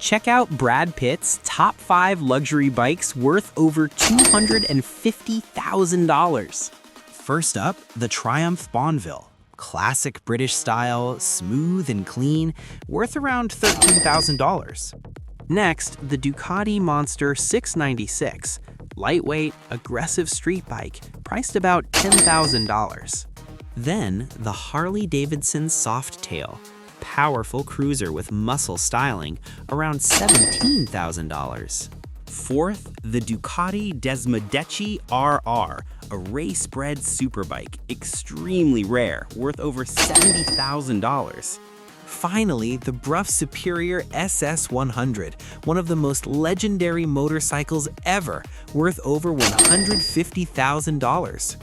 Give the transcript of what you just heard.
Check out Brad Pitt's top 5 luxury bikes worth over $250,000. First up, the Triumph Bonneville. Classic British style, smooth and clean, worth around $13,000. Next, the Ducati Monster 696. Lightweight, aggressive street bike, priced about $10,000. Then, the Harley-Davidson Softail. Powerful cruiser with muscle styling, around $17,000. Fourth, the Ducati Desmosedici RR, a race-bred superbike, extremely rare, worth over $70,000. Finally, the Brough Superior SS100, one of the most legendary motorcycles ever, worth over $150,000.